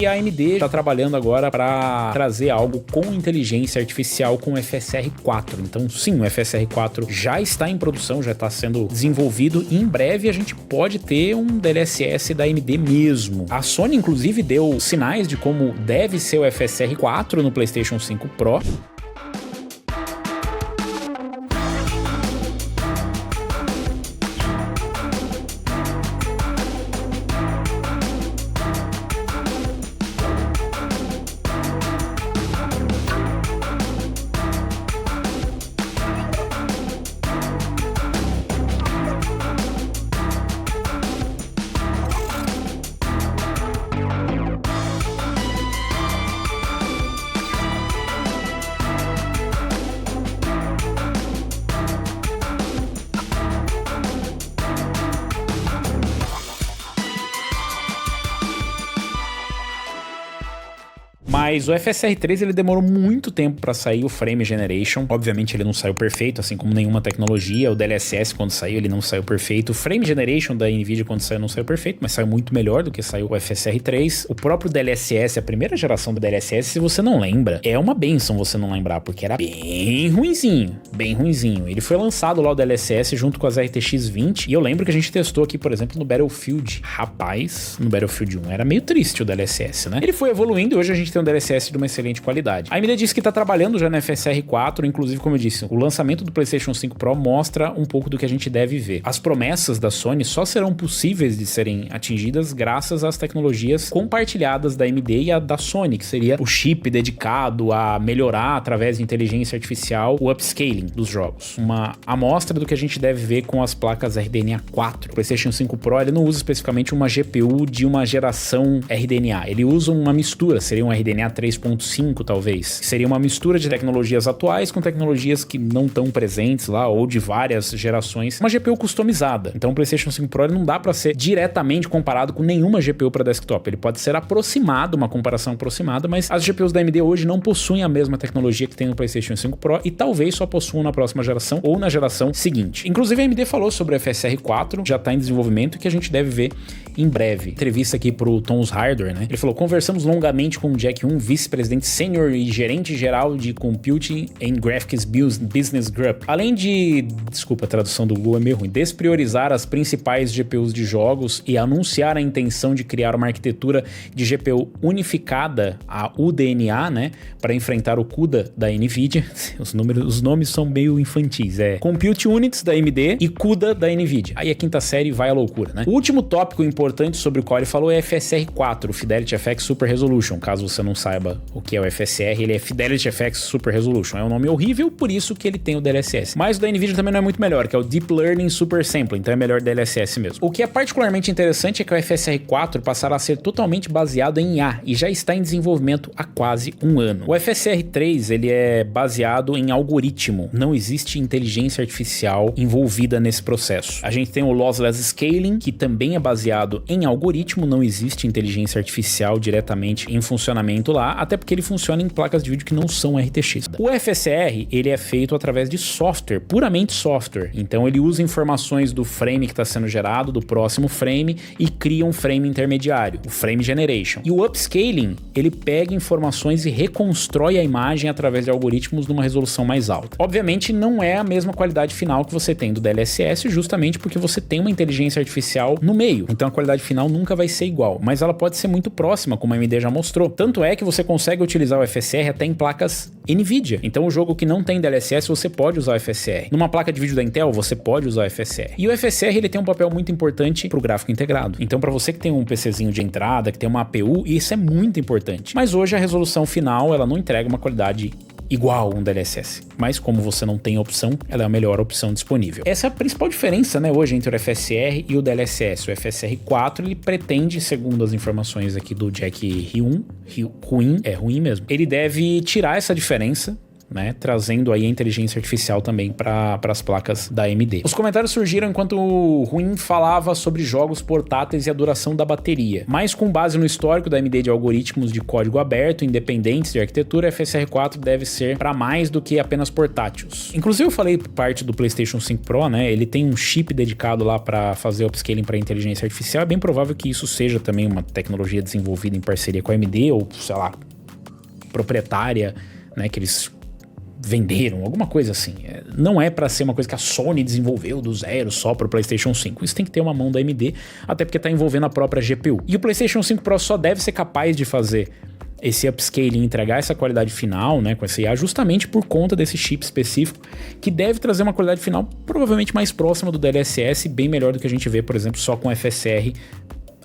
E a AMD está trabalhando agora para trazer algo com inteligência artificial com o FSR 4. Então sim, o FSR 4 já está em produção, já está sendo desenvolvido e em breve a gente pode ter um DLSS da AMD mesmo. A Sony inclusive deu sinais de como deve ser o FSR 4 no PlayStation 5 Pro. Mas o FSR 3 ele demorou muito tempo para sair, o Frame Generation. Obviamente ele não saiu perfeito, assim como nenhuma tecnologia. O DLSS quando saiu ele não saiu perfeito. O Frame Generation da Nvidia quando saiu não saiu perfeito, mas saiu muito melhor do que saiu o FSR 3. O próprio DLSS, a primeira geração do DLSS, se você não lembra, é uma benção você não lembrar, porque era bem ruinzinho, bem ruinzinho. Ele foi lançado lá o DLSS junto com as RTX 20 e eu lembro que a gente testou aqui, por exemplo, no Battlefield. Rapaz, no Battlefield 1 era meio triste o DLSS, né? Ele foi evoluindo e hoje a gente tem um DLSS de uma excelente qualidade. A AMD disse que está trabalhando já no FSR 4, inclusive, como eu disse, o lançamento do PlayStation 5 Pro mostra um pouco do que a gente deve ver. As promessas da Sony só serão possíveis de serem atingidas graças às tecnologias compartilhadas da AMD e a da Sony, que seria o chip dedicado a melhorar através de inteligência artificial o upscaling dos jogos. Uma amostra do que a gente deve ver com as placas RDNA 4. O PlayStation 5 Pro ele não usa especificamente uma GPU de uma geração RDNA, ele usa uma mistura, seria um RDNA 3.5 talvez. Seria uma mistura de tecnologias atuais com tecnologias que não estão presentes lá ou de várias gerações. Uma GPU customizada. Então o PlayStation 5 Pro ele não dá para ser diretamente comparado com nenhuma GPU para desktop. Ele pode ser aproximado, uma comparação aproximada, mas as GPUs da AMD hoje não possuem a mesma tecnologia que tem no PlayStation 5 Pro e talvez só possuam na próxima geração ou na geração seguinte. Inclusive a AMD falou sobre o FSR 4, já está em desenvolvimento e que a gente deve ver em breve. Entrevista aqui pro Thomas Hardware, né? Ele falou: conversamos longamente com o Jack Yoon, vice-presidente sênior e gerente geral de Computing and Graphics Business Group. Além de, desculpa, a tradução do Google é meio ruim, despriorizar as principais GPUs de jogos e anunciar a intenção de criar uma arquitetura de GPU unificada, a UDNA, né? Para enfrentar o CUDA da Nvidia. Os nomes são meio infantis. É Compute Units da AMD e CUDA da Nvidia. Aí a quinta série vai à loucura, né? O último tópico importante sobre o qual ele falou é FSR 4, Fidelity FX Super Resolution. Caso você não saiba o que é o FSR, ele é Fidelity FX Super Resolution. É um nome horrível, por isso que ele tem o DLSS. Mas o da Nvidia também não é muito melhor, que é o Deep Learning Super Sampling, então é melhor DLSS mesmo. O que é particularmente interessante é que o FSR 4 passará a ser totalmente baseado em IA e já está em desenvolvimento há quase um ano. O FSR 3 ele é baseado em algoritmo, não existe inteligência artificial envolvida nesse processo. A gente tem o Lossless Scaling, que também é baseado em algoritmo, não existe inteligência artificial diretamente em funcionamento lá, até porque ele funciona em placas de vídeo que não são RTX. O FSR, ele é feito através de software, puramente software. Então ele usa informações do frame que está sendo gerado, do próximo frame, e cria um frame intermediário, o Frame Generation. E o Upscaling, ele pega informações e reconstrói a imagem através de algoritmos numa resolução mais alta. Obviamente não é a mesma qualidade final que você tem do DLSS, justamente porque você tem uma inteligência artificial no meio. Então a qualidade final nunca vai ser igual, mas ela pode ser muito próxima, como a AMD já mostrou. Tanto é que você consegue utilizar o FSR até em placas Nvidia. Então o jogo que não tem DLSS, você pode usar o FSR. Numa placa de vídeo da Intel, você pode usar o FSR. E o FSR, ele tem um papel muito importante pro gráfico integrado. Então para você que tem um PCzinho de entrada, que tem uma APU, isso é muito importante. Mas hoje a resolução final, ela não entrega uma qualidade igual um DLSS, mas como você não tem opção, ela é a melhor opção disponível. Essa é a principal diferença, né, hoje entre o FSR e o DLSS. O FSR 4, ele pretende, segundo as informações aqui do Jack Yoon, ruim mesmo, ele deve tirar essa diferença né? Trazendo aí a inteligência artificial também para as placas da AMD. Os comentários surgiram enquanto o Ruin falava sobre jogos portáteis e a duração da bateria. Mas com base no histórico da AMD de algoritmos de código aberto, independentes de arquitetura, a FSR 4 deve ser para mais do que apenas portáteis. Inclusive eu falei parte do PlayStation 5 Pro, né? Ele tem um chip dedicado lá para fazer upscaling para inteligência artificial. É bem provável que isso seja também uma tecnologia desenvolvida em parceria com a AMD ou, sei lá, proprietária, né? Que eles venderam, alguma coisa assim. Não é pra ser uma coisa que a Sony desenvolveu do zero só pro PlayStation 5. Isso tem que ter uma mão da AMD, até porque tá envolvendo a própria GPU. E o PlayStation 5 Pro só deve ser capaz de fazer esse upscaling e entregar essa qualidade final, né, com esse IA, justamente por conta desse chip específico, que deve trazer uma qualidade final provavelmente mais próxima do DLSS, bem melhor do que a gente vê, por exemplo, só com FSR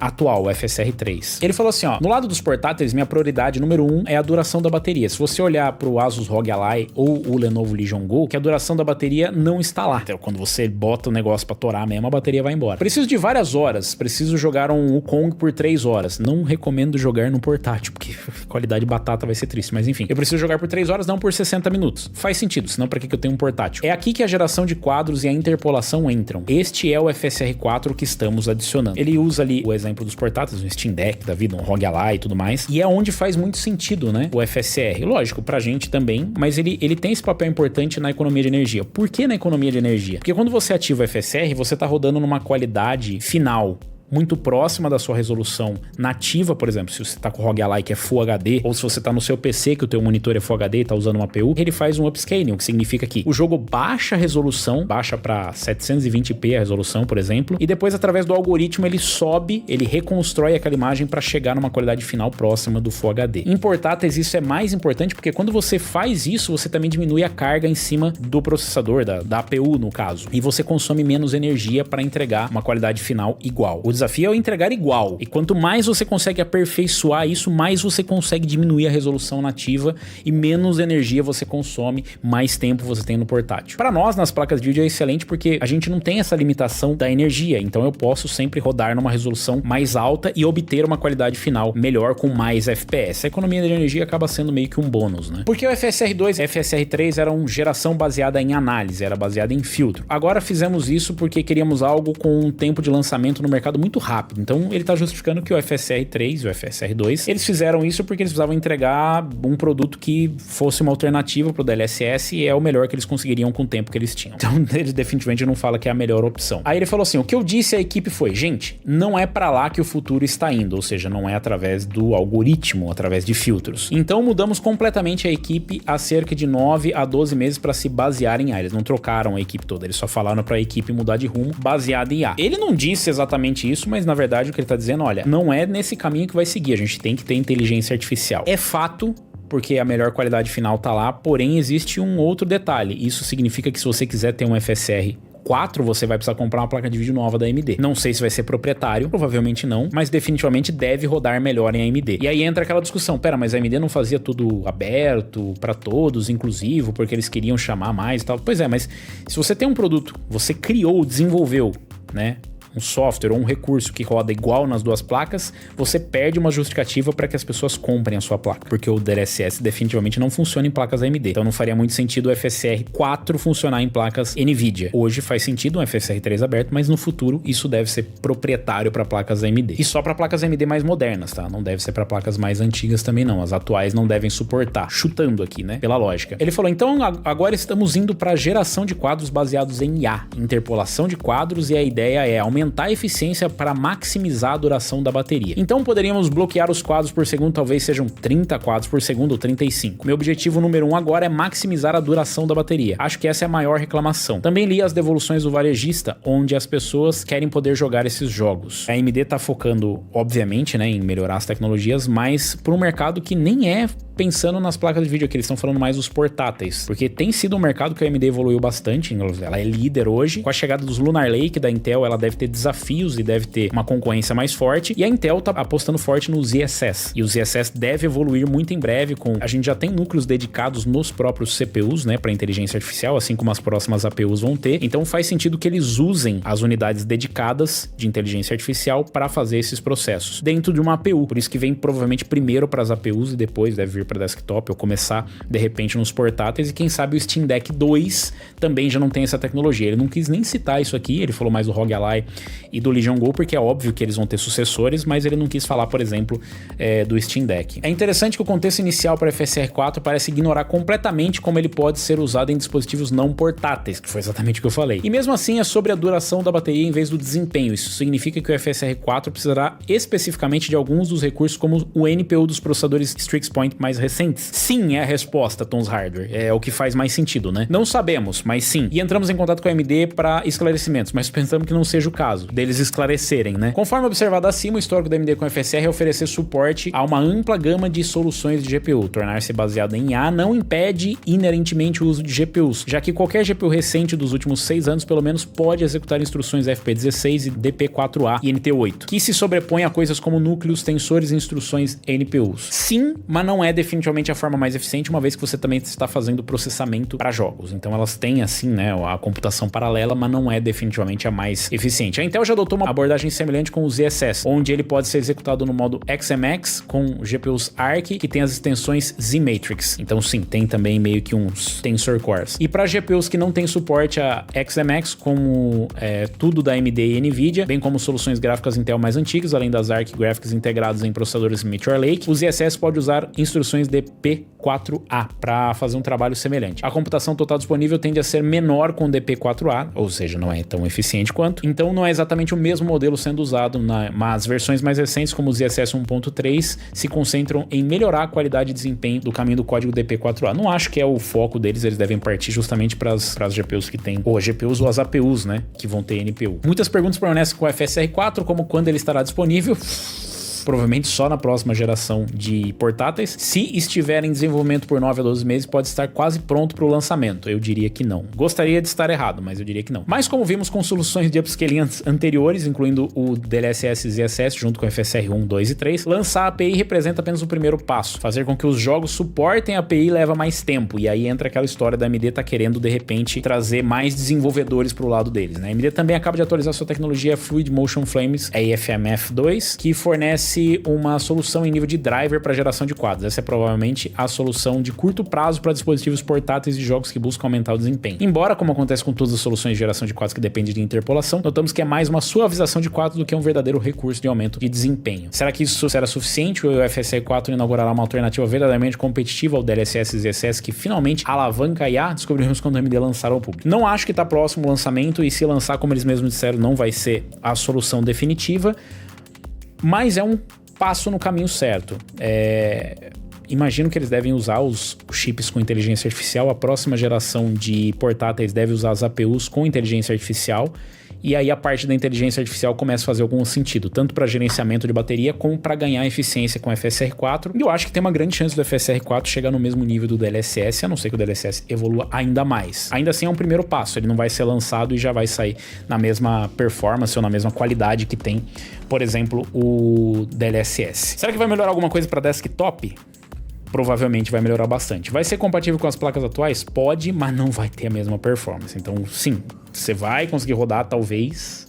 atual, o FSR 3. Ele falou assim, ó, no lado dos portáteis, minha prioridade número 1 é a duração da bateria. Se você olhar pro Asus ROG Ally ou o Lenovo Legion Go, que a duração da bateria não está lá. Então, quando você bota o negócio pra torar mesmo, a bateria vai embora. Preciso de várias horas, preciso jogar um Wukong por 3 horas. Não recomendo jogar no portátil, porque qualidade batata vai ser triste, mas enfim. Eu preciso jogar por 3 horas, não por 60 minutos. Faz sentido, senão pra que eu tenho um portátil? É aqui que a geração de quadros e a interpolação entram. Este é o FSR 4 que estamos adicionando. Ele usa ali o exemplo dos portáteis, um Steam Deck da vida, um ROG Ally e tudo mais, e é onde faz muito sentido, né, o FSR. Lógico, pra gente também, mas ele tem esse papel importante na economia de energia. Por que na economia de energia? Porque quando você ativa o FSR, você tá rodando numa qualidade final muito próxima da sua resolução nativa, por exemplo, se você tá com o ROG Ally que é Full HD, ou se você tá no seu PC que o teu monitor é Full HD e tá usando uma APU, ele faz um upscaling, o que significa que o jogo baixa a resolução, baixa pra 720p a resolução, por exemplo, e depois através do algoritmo ele sobe, ele reconstrói aquela imagem para chegar numa qualidade final próxima do Full HD. Em portáteis isso é mais importante porque quando você faz isso, você também diminui a carga em cima do processador, da APU no caso, e você consome menos energia para entregar uma qualidade final igual. O desafio é entregar igual. E quanto mais você consegue aperfeiçoar isso, mais você consegue diminuir a resolução nativa e menos energia você consome, mais tempo você tem no portátil. Para nós, nas placas de vídeo é excelente porque a gente não tem essa limitação da energia, então eu posso sempre rodar numa resolução mais alta e obter uma qualidade final melhor com mais FPS. A economia de energia acaba sendo meio que um bônus, né? Porque o FSR 2 e o FSR 3 eram geração baseada em análise, era baseada em filtro. Agora fizemos isso porque queríamos algo com um tempo de lançamento no mercado muito rápido. Então ele tá justificando que o FSR 3 e o FSR 2, eles fizeram isso porque eles precisavam entregar um produto que fosse uma alternativa pro DLSS e é o melhor que eles conseguiriam com o tempo que eles tinham. Então eles definitivamente não falam que é a melhor opção. Aí ele falou assim, o que eu disse à equipe foi, gente, não é pra lá que o futuro está indo, ou seja, não é através do algoritmo, através de filtros. Então mudamos completamente a equipe há cerca de 9 a 12 meses para se basear em IA. Eles não trocaram a equipe toda, eles só falaram pra equipe mudar de rumo baseado em IA. Ele não disse exatamente isso, mas na verdade o que ele tá dizendo, olha, não é nesse caminho que vai seguir, a gente tem que ter inteligência artificial. É fato, porque a melhor qualidade final tá lá, porém existe um outro detalhe, isso significa que se você quiser ter um FSR 4, você vai precisar comprar uma placa de vídeo nova da AMD. Não sei se vai ser proprietário, provavelmente não, mas definitivamente deve rodar melhor em AMD. E aí entra aquela discussão, pera, mas a AMD não fazia tudo aberto, pra todos, inclusivo, porque eles queriam chamar mais e tal. Pois é, mas se você tem um produto, você criou, desenvolveu, né, um software ou um recurso que roda igual nas duas placas, você perde uma justificativa para que as pessoas comprem a sua placa, porque o DLSS definitivamente não funciona em placas AMD. Então não faria muito sentido o FSR 4 funcionar em placas NVIDIA. Hoje faz sentido um FSR 3 aberto, mas no futuro isso deve ser proprietário para placas AMD. E só para placas AMD mais modernas, tá? Não deve ser para placas mais antigas também não. As atuais não devem suportar. Chutando aqui, né? Pela lógica. Ele falou, então agora estamos indo para geração de quadros baseados em IA, interpolação de quadros, e a ideia é aumentar a eficiência para maximizar a duração da bateria. Então poderíamos bloquear os quadros por segundo, talvez sejam 30 quadros por segundo ou 35. Meu objetivo número 1 agora é maximizar a duração da bateria. Acho que essa é a maior reclamação. Também li as devoluções do varejista, onde as pessoas querem poder jogar esses jogos. A AMD tá focando, obviamente, né, em melhorar as tecnologias, mas para um mercado que nem é pensando nas placas de vídeo, que eles estão falando mais dos portáteis, porque tem sido um mercado que a AMD evoluiu bastante, ela é líder hoje. Com a chegada dos Lunar Lake da Intel, ela deve ter desafios e deve ter uma concorrência mais forte, e a Intel tá apostando forte no ZSS, e o ZSS deve evoluir muito em breve. A gente já tem núcleos dedicados nos próprios CPUs, né, para inteligência artificial, assim como as próximas APUs vão ter, então faz sentido que eles usem as unidades dedicadas de inteligência artificial para fazer esses processos dentro de uma APU, por isso que vem provavelmente primeiro para as APUs e depois deve vir vir para desktop ou começar de repente nos portáteis, e quem sabe o Steam Deck 2 também já não tem essa tecnologia. Ele não quis nem citar isso aqui, ele falou mais do ROG Ally e do Legion Go, porque é óbvio que eles vão ter sucessores, mas ele não quis falar, por exemplo, do Steam Deck. É interessante que o contexto inicial para FSR 4 parece ignorar completamente como ele pode ser usado em dispositivos não portáteis, que foi exatamente o que eu falei. E mesmo assim é sobre a duração da bateria em vez do desempenho. Isso significa que o FSR 4 precisará especificamente de alguns dos recursos como o NPU dos processadores Strix Point mais recentes. Sim, é a resposta, Tons Hardware. É o que faz mais sentido, né? Não sabemos, mas sim. E entramos em contato com a AMD para esclarecimentos, mas pensamos que não seja o caso deles esclarecerem, né? Conforme observado acima, o histórico da AMD com FSR é oferecer suporte a uma ampla gama de soluções de GPU. Tornar-se baseado em IA não impede inerentemente o uso de GPUs, já que qualquer GPU recente dos últimos 6 anos pelo menos pode executar instruções FP16 e DP4A e NT8, que se sobrepõem a coisas como núcleos, tensores e instruções NPUs. Sim, mas não é definitivamente a forma mais eficiente, uma vez que você também está fazendo processamento para jogos. Então elas têm assim, né, a computação paralela, mas não é definitivamente a mais eficiente. A Intel já adotou uma abordagem semelhante com o ZSS, onde ele pode ser executado no modo XMX com GPUs Arc, que tem as extensões Z-Matrix. Então sim, tem também meio que uns Tensor Cores. E para GPUs que não tem suporte a XMX, como tudo da AMD e NVIDIA, bem como soluções gráficas Intel mais antigas, além das Arc Graphics integrados em processadores Meteor Lake, o ZSS pode usar instruções DP4A para fazer um trabalho semelhante. A computação total disponível tende a ser menor com DP4A, ou seja, não é tão eficiente quanto, então não é exatamente o mesmo modelo sendo usado, mas versões mais recentes como o ZSS 1.3 se concentram em melhorar a qualidade e desempenho do caminho do código DP4A. Não acho que é o foco deles, eles devem partir justamente para as GPUs que tem, ou GPUs ou as APUs, né, que vão ter NPU. Muitas perguntas permanecem com o FSR 4, como quando ele estará disponível. Provavelmente só na próxima geração de portáteis. Se estiver em desenvolvimento por 9 a 12 meses, pode estar quase pronto para o lançamento. Eu diria que não. Gostaria de estar errado, mas eu diria que não. Mas como vimos com soluções de upscaling anteriores, incluindo o DLSS e ZSS junto com o FSR 1, 2 e 3, lançar a API representa apenas o primeiro passo. Fazer com que os jogos suportem a API leva mais tempo, e aí entra aquela história da AMD tá querendo de repente trazer mais desenvolvedores pro lado deles, né? A AMD também acaba de atualizar sua tecnologia Fluid Motion Frames, a EFMF2, que fornece uma solução em nível de driver para geração de quadros. Essa é provavelmente a solução de curto prazo para dispositivos portáteis e jogos que buscam aumentar o desempenho. Embora, como acontece com todas as soluções de geração de quadros que dependem de interpolação, notamos que é mais uma suavização de quadros do que um verdadeiro recurso de aumento de desempenho. Será que isso será suficiente ou o FSR 4 inaugurará uma alternativa verdadeiramente competitiva ao DLSS e ZSS que finalmente alavanca a IA? Descobrimos quando a AMD lançar ao público. Não acho que está próximo o lançamento, e se lançar, como eles mesmos disseram, não vai ser a solução definitiva, mas é um passo no caminho certo. Imagino que eles devem usar os chips com inteligência artificial. A próxima geração de portáteis deve usar as APUs com inteligência artificial. E aí a parte da inteligência artificial começa a fazer algum sentido, tanto para gerenciamento de bateria como para ganhar eficiência com o FSR 4. E eu acho que tem uma grande chance do FSR 4 chegar no mesmo nível do DLSS, a não ser que o DLSS evolua ainda mais. Ainda assim é um primeiro passo, ele não vai ser lançado e já vai sair na mesma performance ou na mesma qualidade que tem, por exemplo, o DLSS. Será que vai melhorar alguma coisa para desktop? Provavelmente vai melhorar bastante. Vai ser compatível com as placas atuais? Pode, mas não vai ter a mesma performance. Então, sim, você vai conseguir rodar, talvez,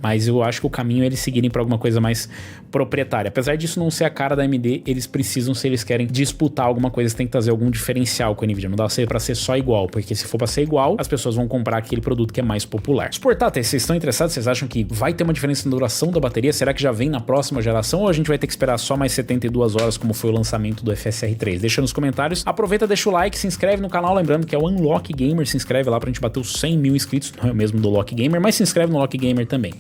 mas eu acho que o caminho é eles seguirem para alguma coisa mais proprietária. Apesar disso não ser a cara da AMD, eles precisam, se eles querem disputar alguma coisa, eles têm que trazer algum diferencial com a NVIDIA. Não dá para ser só igual, porque se for para ser igual, as pessoas vão comprar aquele produto que é mais popular. Os portáteis, vocês estão interessados? Vocês acham que vai ter uma diferença na duração da bateria? Será que já vem na próxima geração ou a gente vai ter que esperar só mais 72 horas como foi o lançamento do FSR 3? Deixa nos comentários. Aproveita, deixa o like, se inscreve no canal, lembrando que é o Unlock Gamer, se inscreve lá pra gente bater os 100 mil inscritos. Não é o mesmo do Lock Gamer, mas se inscreve no Lock Gamer também.